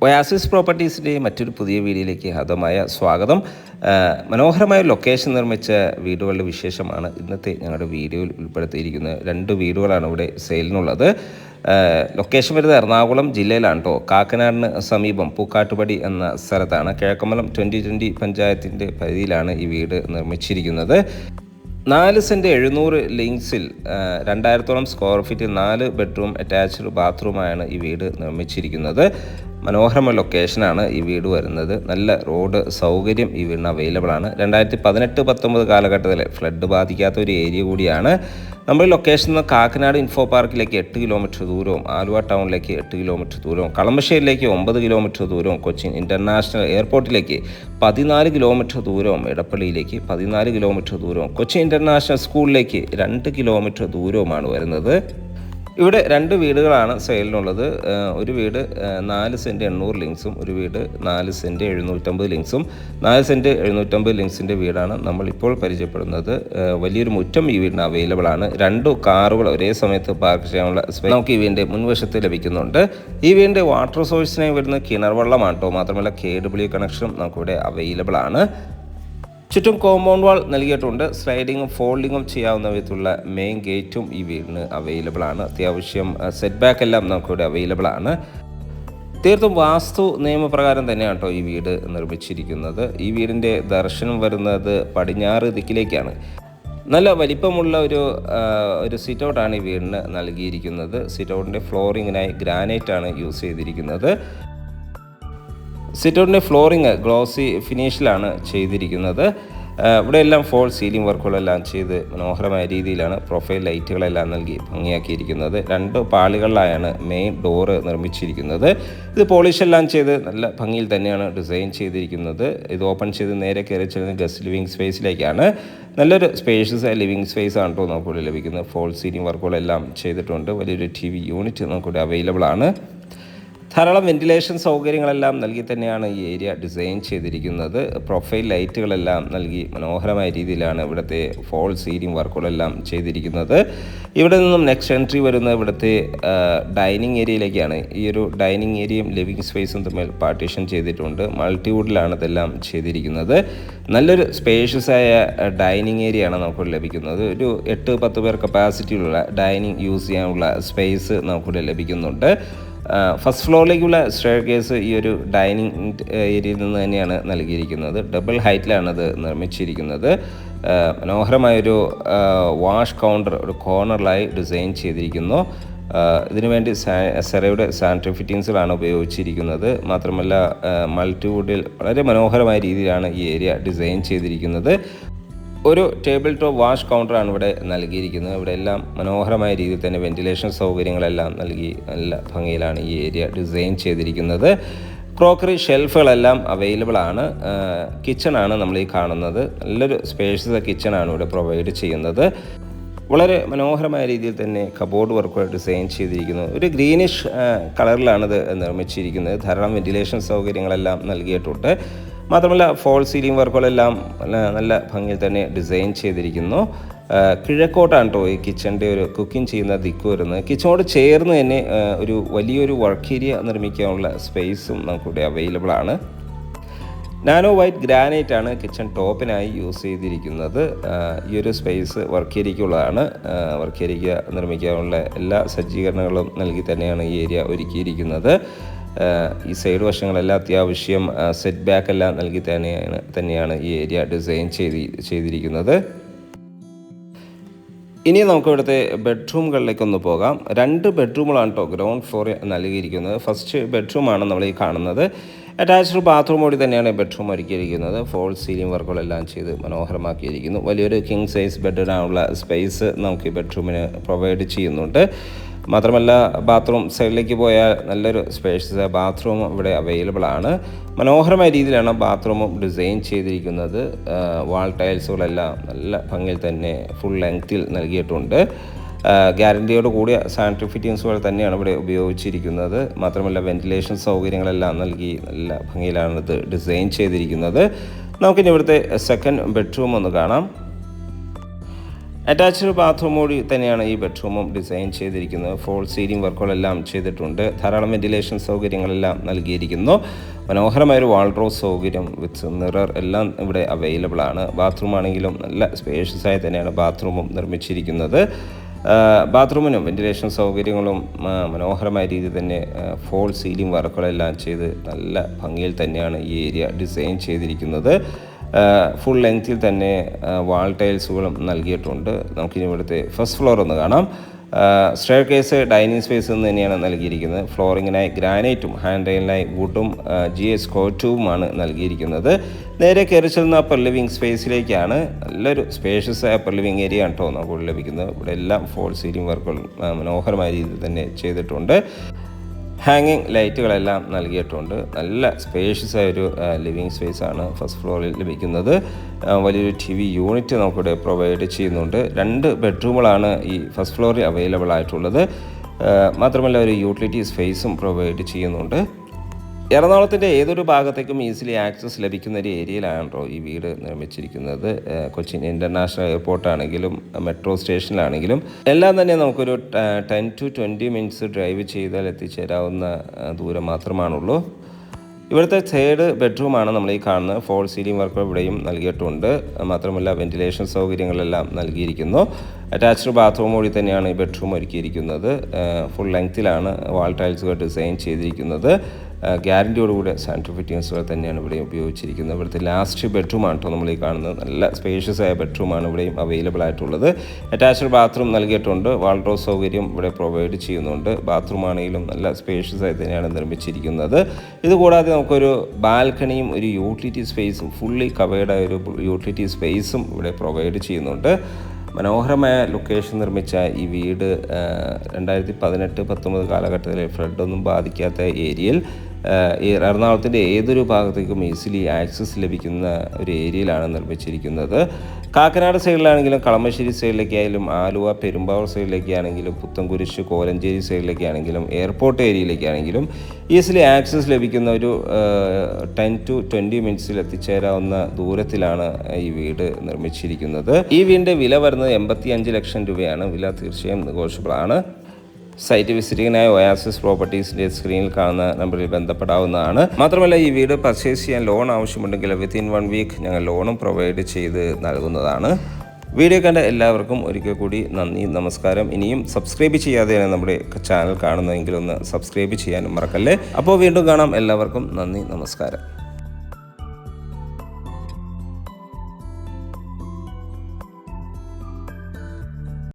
Oasis പ്രോപ്പർട്ടീസിൻ്റെ മറ്റൊരു പുതിയ വീഡിയോയിലേക്ക് ഹൃദ്യമായ സ്വാഗതം. മനോഹരമായ ലൊക്കേഷൻ നിർമ്മിച്ച വീടുകളുടെ വിശേഷമാണ് ഇന്നത്തെ ഞങ്ങളുടെ വീഡിയോയിൽ ഉൾപ്പെടുത്തിയിരിക്കുന്നത്. 2 വീടുകളാണ് ഇവിടെ സെയിലിനുള്ളത്. ലൊക്കേഷൻ വരുന്നത് എറണാകുളം ജില്ലയിലാണ് കേട്ടോ. കാക്കനാടിന് സമീപം പൂക്കാട്ടുപടി എന്ന സ്ഥലത്താണ്. കിഴക്കമ്പലം 2020 പഞ്ചായത്തിൻ്റെ പരിധിയിലാണ് ഈ വീട് നിർമ്മിച്ചിരിക്കുന്നത്. 4 സെൻറ്റ് 700 ലിങ്സിൽ 2000-ഓളം സ്ക്വയർ ഫീറ്റിൽ 4 ബെഡ്റൂം അറ്റാച്ച്ഡ് ബാത്റൂമാണ് ഈ വീട് നിർമ്മിച്ചിരിക്കുന്നത്. മനോഹരമായ ലൊക്കേഷനാണ് ഈ വീട് വരുന്നത്. നല്ല റോഡ് സൗകര്യം ഈ വീടിന് അവൈലബിൾ ആണ്. 2018-19 കാലഘട്ടത്തിൽ ഫ്ലഡ് ബാധിക്കാത്ത ഒരു ഏരിയ കൂടിയാണ്. നമ്മുടെ ലൊക്കേഷൻ നിന്ന് കാക്കനാട് ഇൻഫോ പാർക്കിലേക്ക് 8 കിലോമീറ്റർ ദൂരവും, ആലുവ ടൗണിലേക്ക് 8 കിലോമീറ്റർ ദൂരവും, കളമശ്ശേരിയിലേക്ക് 9 കിലോമീറ്റർ ദൂരവും, കൊച്ചിൻ ഇൻ്റർനാഷണൽ എയർപോർട്ടിലേക്ക് 14 കിലോമീറ്റർ ദൂരവും, എടപ്പള്ളിയിലേക്ക് 14 കിലോമീറ്റർ ദൂരവും, കൊച്ചിൻ ഇൻ്റർനാഷണൽ സ്കൂളിലേക്ക് 2 കിലോമീറ്റർ ദൂരവുമാണ് വരുന്നത്. ഇവിടെ 2 വീടുകളാണ് സെയിലിനുള്ളത്. ഒരു വീട് 4 സെൻറ്റ് 800 ലിങ്സും, ഒരു വീട് 4 സെൻറ്റ് 750 ലിങ്സും. 4 സെൻറ്റ് 750 ലിങ്സിൻ്റെ വീടാണ് നമ്മളിപ്പോൾ പരിചയപ്പെടുന്നത്. വലിയൊരു മുറ്റം ഈ വീടിന് അവൈലബിൾ ആണ്. 2 കാറുകൾ ഒരേ സമയത്ത് പാർക്ക് ചെയ്യാനുള്ള സ്പേസ് നമുക്ക് ഈ വീടിൻ്റെ മുൻവശത്ത് ലഭിക്കുന്നുണ്ട്. ഈ വീടിൻ്റെ വാട്ടർ സോഴ്സിനായി വരുന്ന കിണർ വെള്ളമാണ് കേട്ടോ. മാത്രമല്ല KW കണക്ഷനും നമുക്കിവിടെ അവൈലബിൾ ആണ്. ചുറ്റും കോമ്പൗണ്ട് വാൾ നൽകിയിട്ടുണ്ട്. സ്ലൈഡിങ്ങും ഫോൾഡിങ്ങും ചെയ്യാവുന്ന വിധത്തിലുള്ള മെയിൻ ഗേറ്റും ഈ വീടിന് അവൈലബിൾ ആണ്. അത്യാവശ്യം സെറ്റ് ബാക്ക് എല്ലാം നമുക്കിവിടെ അവൈലബിൾ ആണ്. തീർത്തും വാസ്തു നിയമപ്രകാരം തന്നെയാണ് കേട്ടോ ഈ വീട് നിർമ്മിച്ചിരിക്കുന്നത്. ഈ വീടിൻ്റെ ദർശനം വരുന്നത് പടിഞ്ഞാറ് ദിക്കിലേക്കാണ്. നല്ല വലിപ്പമുള്ള ഒരു സിറ്റ് ഔട്ടാണ് ഈ വീടിന് നൽകിയിരിക്കുന്നത്. സിറ്റ് ഔട്ടിൻ്റെ ഫ്ലോറിങ്ങിനായി ഗ്രാനൈറ്റാണ് യൂസ് ചെയ്തിരിക്കുന്നത്. സിറ്റൗട്ടിൻ്റെ ഫ്ലോറിങ് ഗ്ലോസി ഫിനിഷിലാണ് ചെയ്തിരിക്കുന്നത്. ഇവിടെ എല്ലാം ഫോൾ സീലിംഗ് വർക്കുകളെല്ലാം ചെയ്ത് മനോഹരമായ രീതിയിലാണ് പ്രൊഫൈൽ ലൈറ്റുകളെല്ലാം നൽകി ഭംഗിയാക്കിയിരിക്കുന്നത്. 2 പാളികളിലായാണ് മെയിൻ ഡോറ് നിർമ്മിച്ചിരിക്കുന്നത്. ഇത് പോളിഷെല്ലാം ചെയ്ത് നല്ല ഭംഗിയിൽ തന്നെയാണ് ഡിസൈൻ ചെയ്തിരിക്കുന്നത്. ഇത് ഓപ്പൺ ചെയ്ത് നേരെ കയറി ചെല്ലുന്ന ഗസ്റ്റ് ലിവിങ് സ്പേസിലേക്കാണ്. നല്ലൊരു സ്പേഷ്യസ് ലിവിങ് സ്പേസ് ആണ് കേട്ടോ നമുക്കിവിടെ ലഭിക്കുന്നത്. ഫോൾ സീലിംഗ് വർക്കുകളെല്ലാം ചെയ്തിട്ടുണ്ട്. വലിയൊരു TV യൂണിറ്റ് നമുക്കിവിടെ അവൈലബിൾ ആണ്. ധാരാളം വെന്റിലേഷൻ സൗകര്യങ്ങളെല്ലാം നൽകി തന്നെയാണ് ഈ ഏരിയ ഡിസൈൻ ചെയ്തിരിക്കുന്നത്. പ്രൊഫൈൽ ലൈറ്റുകളെല്ലാം നൽകി മനോഹരമായ രീതിയിലാണ് ഇവിടുത്തെ ഫോൾ സീലിംഗ് വർക്കുകളെല്ലാം ചെയ്തിരിക്കുന്നത്. ഇവിടെ നിന്നും നെക്സ്റ്റ് എൻട്രി വരുന്നത് ഇവിടുത്തെ ഡൈനിങ് ഏരിയയിലേക്കാണ്. ഈ ഒരു ഡൈനിങ് ഏരിയയും ലിവിങ് സ്പേസും തമ്മിൽ പാർട്ടീഷൻ ചെയ്തിട്ടുണ്ട്. മൾട്ടിവുഡിലാണ് ഇതെല്ലാം ചെയ്തിരിക്കുന്നത്. നല്ലൊരു സ്പേഷ്യസായ ഡൈനിങ് ഏരിയയാണ് നമുക്ക് ലഭിക്കുന്നത്. ഒരു 8-10 പേർ കപ്പാസിറ്റിയുള്ള ഡൈനിങ് യൂസ് ചെയ്യാനുള്ള സ്പേസ് നമുക്കിവിടെ ലഭിക്കുന്നുണ്ട്. ഫസ്റ്റ് ഫ്ലോറിലേക്കുള്ള സ്റ്റെയർ കേസ് ഈ ഒരു ഡൈനിങ് ഏരിയയിൽ നിന്ന് തന്നെയാണ് നൽകിയിരിക്കുന്നത്. ഡബിൾ ഹൈറ്റിലാണത് നിർമ്മിച്ചിരിക്കുന്നത്. മനോഹരമായൊരു വാഷ് കൗണ്ടർ ഒരു കോർണറിലായി ഡിസൈൻ ചെയ്തിരിക്കുന്നു. ഇതിനുവേണ്ടി സെറയുടെ സാനിറ്ററി ഫിറ്റിങ്സുകളാണ് ഉപയോഗിച്ചിരിക്കുന്നത്. മാത്രമല്ല മൾട്ടിവുഡിൽ വളരെ മനോഹരമായ രീതിയിലാണ് ഈ ഏരിയ ഡിസൈൻ ചെയ്തിരിക്കുന്നത്. ഒരു ടേബിൾ ടോപ്പ് വാഷ് കൗണ്ടറാണ് ഇവിടെ നൽകിയിരിക്കുന്നത്. ഇവിടെ എല്ലാം മനോഹരമായ രീതിയിൽ തന്നെ വെന്റിലേഷൻ സൗകര്യങ്ങളെല്ലാം നൽകി നല്ല ഭംഗിയിലാണ് ഈ ഏരിയ ഡിസൈൻ ചെയ്തിരിക്കുന്നത്. ക്രോക്കറി ഷെൽഫുകളെല്ലാം അവൈലബിൾ ആണ്. കിച്ചണാണ് നമ്മൾ ഈ കാണുന്നത്. നല്ലൊരു സ്പേഷ്യസ് കിച്ചണാണ് ഇവിടെ പ്രൊവൈഡ് ചെയ്യുന്നത്. വളരെ മനോഹരമായ രീതിയിൽ തന്നെ കബോർഡ് വർക്കുകൾ ഡിസൈൻ ചെയ്തിരിക്കുന്നത്. ഒരു ഗ്രീനിഷ് കളറിലാണിത് നിർമ്മിച്ചിരിക്കുന്നത്. ധാരാളം വെന്റിലേഷൻ സൗകര്യങ്ങളെല്ലാം നൽകിയിട്ടുണ്ട്. മാത്രമല്ല ഫോൾ സീലിംഗ് വർക്കുകളെല്ലാം നല്ല ഭംഗിയിൽ തന്നെ ഡിസൈൻ ചെയ്തിരിക്കുന്നു. കിഴക്കോട്ടാണ് കേട്ടോ ഈ കിച്ചൻ്റെ ഒരു കുക്കിംഗ് ചെയ്യുന്ന ദിക്ക് വരുന്നത്. കിച്ചണോട് ചേർന്ന് തന്നെ ഒരു വലിയൊരു വർക്ക് ഏരിയ നിർമ്മിക്കാനുള്ള സ്പേസും നമുക്കിവിടെ അവൈലബിൾ ആണ്. നാനോ വൈറ്റ് ഗ്രാനൈറ്റ് ആണ് കിച്ചൺ ടോപ്പിനായി യൂസ് ചെയ്തിരിക്കുന്നത്. ഈ ഒരു സ്പേസ് വർക്ക് ഏരിയയ്ക്കുള്ളതാണ്. വർക്ക് ഏരിയ നിർമ്മിക്കാനുള്ള എല്ലാ സജ്ജീകരണങ്ങളും നൽകി തന്നെയാണ് ഈ ഏരിയ ഒരുക്കിയിരിക്കുന്നത്. ഈ സൈഡ് വശങ്ങളെല്ലാം അത്യാവശ്യം സെറ്റ് ബാക്ക് എല്ലാം നൽകി തന്നെയാണ് ഈ ഏരിയ ഡിസൈൻ ചെയ്തിരിക്കുന്നത്. ഇനി നമുക്ക് ഇവിടുത്തെ ബെഡ്റൂമുകളിലേക്കൊന്ന് പോകാം. 2 ബെഡ്റൂമുകളാണ് കേട്ടോ ഗ്രൗണ്ട് ഫ്ലോറിൽ നൽകിയിരിക്കുന്നത്. ഫസ്റ്റ് ബെഡ്റൂമാണ് നമ്മൾ ഈ കാണുന്നത്. അറ്റാച്ച്ഡ് ബാത്റൂമോടി തന്നെയാണ് ബെഡ്റൂം ഒരുക്കിയിരിക്കുന്നത്. ഫോൾ സീലിംഗ് വർക്കുകളെല്ലാം ചെയ്ത് മനോഹരമാക്കിയിരിക്കുന്നു. വലിയൊരു കിങ് സൈസ് ബെഡിനാനുള്ള സ്പേസ് നമുക്ക് ഈ ബെഡ്റൂമിന് പ്രൊവൈഡ് ചെയ്യുന്നുണ്ട്. മാത്രമല്ല ബാത്റൂം സൈഡിലേക്ക് പോയാൽ നല്ലൊരു സ്പേഷ്യസ് ബാത്റൂം ഇവിടെ അവൈലബിൾ ആണ്. മനോഹരമായ രീതിയിലാണ് ബാത്റൂമും ഡിസൈൻ ചെയ്തിരിക്കുന്നത്. വാൾ ടൈൽസുകളെല്ലാം നല്ല ഭംഗിയിൽ തന്നെ ഫുൾ ലെങ്ത്തിൽ നൽകിയിട്ടുണ്ട്. ഗ്യാരണ്ടിയോട് കൂടിയ സാനിറ്ററി ഫിറ്റിങ്സുകൾ തന്നെയാണ് ഇവിടെ ഉപയോഗിച്ചിരിക്കുന്നത്. മാത്രമല്ല വെന്റിലേഷൻ സൗകര്യങ്ങളെല്ലാം നൽകി നല്ല ഭംഗിയിലാണ് ഇത് ഡിസൈൻ ചെയ്തിരിക്കുന്നത്. നമുക്കിനി ഇവിടുത്തെ സെക്കൻഡ് ബെഡ്റൂം ഒന്ന് കാണാം. അറ്റാച്ച്ഡ് ബാത്റൂമോട് തന്നെയാണ് ഈ ബെഡ്റൂമും ഡിസൈൻ ചെയ്തിരിക്കുന്നത്. ഫോൾ സീലിംഗ് വർക്കുകളെല്ലാം ചെയ്തിട്ടുണ്ട്. ധാരാളം വെന്റിലേഷൻ സൗകര്യങ്ങളെല്ലാം നൽകിയിരിക്കുന്നു. മനോഹരമായൊരു വാൾഡ്രോബ് സൗകര്യം വിത്ത് മിറർ എല്ലാം ഇവിടെ അവൈലബിൾ ആണ്. ബാത്റൂം ആണെങ്കിലും നല്ല സ്പേഷ്യസായി തന്നെയാണ് ബാത്റൂമും നിർമ്മിച്ചിരിക്കുന്നത്. ബാത്റൂമിനും വെന്റിലേഷൻ സൗകര്യങ്ങളും മനോഹരമായ രീതിയിൽ തന്നെ ഫോൾ സീലിംഗ് വർക്കുകളെല്ലാം ചെയ്ത് നല്ല ഭംഗിയിൽ തന്നെയാണ് ഈ ഏരിയ ഡിസൈൻ ചെയ്തിരിക്കുന്നത്. ഫുൾ ലെങ്ത്തിൽ തന്നെ വാൾ ടൈൽസുകളും നൽകിയിട്ടുണ്ട്. നമുക്കിനി ഇവിടുത്തെ ഫസ്റ്റ് ഫ്ലോർ ഒന്ന് കാണാം. സ്റ്റെയർ കേസ് ഡൈനിങ് സ്പേസ് എന്ന് തന്നെയാണ് നൽകിയിരിക്കുന്നത്. ഫ്ലോറിങ്ങിനായി ഗ്രാനൈറ്റും ഹാൻഡ് റെയിലിനായി വുഡും GS കോട്ടുമാണ് നൽകിയിരിക്കുന്നത്. നേരെ കയറി ചെല്ലുന്ന അപ്പർ ലിവിങ് സ്പേസിലേക്കാണ്. നല്ലൊരു സ്പേഷ്യസ് ആയ അപ്പർ ലിവിങ് ഏരിയ ആണ് കേട്ടോ നമുക്ക് ലഭിക്കുന്നത്. ഇവിടെ എല്ലാം ഫോൾ സീലിംഗ് വർക്കുകൾ മനോഹരമായ രീതിയിൽ തന്നെ ചെയ്തിട്ടുണ്ട്. ഹാങ്ങിങ് ലൈറ്റുകളെല്ലാം നൽകിയിട്ടുണ്ട്. നല്ല സ്പേഷ്യസ് ആയൊരു ലിവിങ് സ്പേസാണ് ഫസ്റ്റ് ഫ്ലോറിൽ ലഭിക്കുന്നത്. വലിയൊരു TV യൂണിറ്റ് നമുക്കിവിടെ പ്രൊവൈഡ് ചെയ്യുന്നുണ്ട്. 2 ബെഡ്റൂമുകളാണ് ഈ ഫസ്റ്റ് ഫ്ലോറിൽ അവൈലബിൾ ആയിട്ടുള്ളത്. മാത്രമല്ല ഒരു യൂട്ടിലിറ്റി സ്പേസും പ്രൊവൈഡ് ചെയ്യുന്നുണ്ട്. എറണാകുളത്തിൻ്റെ ഏതൊരു ഭാഗത്തേക്കും ഈസിലി ആക്സസ് ലഭിക്കുന്ന ഒരു ഏരിയയിലാണല്ലോ ഈ വീട് നിർമ്മിച്ചിരിക്കുന്നത്. കൊച്ചിൻ ഇൻ്റർനാഷണൽ എയർപോർട്ടാണെങ്കിലും മെട്രോ സ്റ്റേഷനിലാണെങ്കിലും എല്ലാം തന്നെ നമുക്കൊരു 10 to 20 മിനിറ്റ്സ് ഡ്രൈവ് ചെയ്താൽ എത്തിച്ചേരാവുന്ന ദൂരം മാത്രമാണുള്ളൂ. ഇവിടുത്തെ തേർഡ് ബെഡ്റൂമാണ് നമ്മൾ ഈ കാണുന്നത്. ഫോൾ സീലിംഗ് വർക്കുകൾ ഇവിടെയും നൽകിയിട്ടുണ്ട്. മാത്രമല്ല വെന്റിലേഷൻ സൗകര്യങ്ങളെല്ലാം നൽകിയിരിക്കുന്നു. അറ്റാച്ച്ഡ് ബാത്റൂം കൂടി തന്നെയാണ് ഈ ബെഡ്റൂം ഒരുക്കിയിരിക്കുന്നത്. ഫുൾ ലെങ്ത്തിലാണ് വാൾ ടൈൽസുകൾ ഡിസൈൻ ചെയ്തിരിക്കുന്നത്. ഗ്യാരൻറ്റിയോടുകൂടി സാനിറ്ററി ഫിറ്റിങ്സുകൾ തന്നെയാണ് ഇവിടെ ഉപയോഗിച്ചിരിക്കുന്നത്. ഇവിടുത്തെ ലാസ്റ്റ് ബെഡ്റൂമാണ് കേട്ടോ നമ്മൾ ഈ കാണുന്നത്. നല്ല സ്പേഷ്യസ് ആയ ബെഡ്റൂമാണ് ഇവിടെയും അവൈലബിൾ ആയിട്ടുള്ളത്. അറ്റാച്ച്ഡ് ബാത്റൂം നൽകിയിട്ടുണ്ട്. വാൾഡ്രോബ് സൗകര്യം ഇവിടെ പ്രൊവൈഡ് ചെയ്യുന്നുണ്ട്. ബാത്റൂം ആണെങ്കിലും നല്ല സ്പേഷ്യസ് ആയി തന്നെയാണ് നിർമ്മിച്ചിരിക്കുന്നത്. ഇതുകൂടാതെ നമുക്കൊരു ബാൽക്കണിയും ഒരു യൂട്ടിലിറ്റി സ്പേസും ഫുള്ളി കവേർഡായ ഒരു യൂട്ടിലിറ്റി സ്പേസും ഇവിടെ പ്രൊവൈഡ് ചെയ്യുന്നുണ്ട്. മനോഹരമായ ലൊക്കേഷൻ നിർമ്മിച്ച ഈ വീട് 2018-19 കാലഘട്ടത്തിൽ ഫ്ലഡൊന്നും ബാധിക്കാത്ത ഏരിയയിൽ എറണാകുളത്തിൻ്റെ ഏതൊരു ഭാഗത്തേക്കും ഈസിലി ആക്സസ് ലഭിക്കുന്ന ഒരു ഏരിയയിലാണ് നിർമ്മിച്ചിരിക്കുന്നത്. കാക്കനാട് സൈഡിലാണെങ്കിലും കളമശ്ശേരി സൈഡിലേക്കായാലും ആലുവ പെരുമ്പാവൂർ സൈഡിലേക്കാണെങ്കിലും പുത്തൻകുരിശ് കോലഞ്ചേരി സൈഡിലേക്കാണെങ്കിലും എയർപോർട്ട് ഏരിയയിലേക്കാണെങ്കിലും ഈസിലി ആക്സസ് ലഭിക്കുന്ന ഒരു 10 to 20 മിനിറ്റ്സിൽ എത്തിച്ചേരാവുന്ന ദൂരത്തിലാണ് ഈ വീട് നിർമ്മിച്ചിരിക്കുന്നത്. ഈ വീടിൻ്റെ വില വരുന്നത് 85 ലക്ഷം രൂപയാണ്. വില തീർച്ചയായും നെഗോഷ്യബിൾ ആണ്. സൈറ്റ് വിസിറ്റിങ്ങിനായി ഒയാസിസ് പ്രോപ്പർട്ടീസിൻ്റെ സ്ക്രീനിൽ കാണുന്ന നമ്പറിൽ ബന്ധപ്പെടാവുന്നതാണ്. മാത്രമല്ല ഈ വീട് പർച്ചേസ് ചെയ്യാൻ ലോൺ ആവശ്യമുണ്ടെങ്കിൽ വിത്തിൻ 1 വീക്ക് ഞങ്ങൾ ലോണും പ്രൊവൈഡ് ചെയ്ത് നൽകുന്നതാണ്. വീഡിയോ കണ്ട എല്ലാവർക്കും ഒരിക്കൽ കൂടി നന്ദി, നമസ്കാരം. ഇനിയും സബ്സ്ക്രൈബ് ചെയ്യാതെയാണ് നമ്മുടെ ചാനൽ കാണുന്നതെങ്കിൽ ഒന്ന് സബ്സ്ക്രൈബ് ചെയ്യാനും മറക്കല്ലേ. അപ്പോൾ വീണ്ടും കാണാം. എല്ലാവർക്കും നന്ദി, നമസ്കാരം.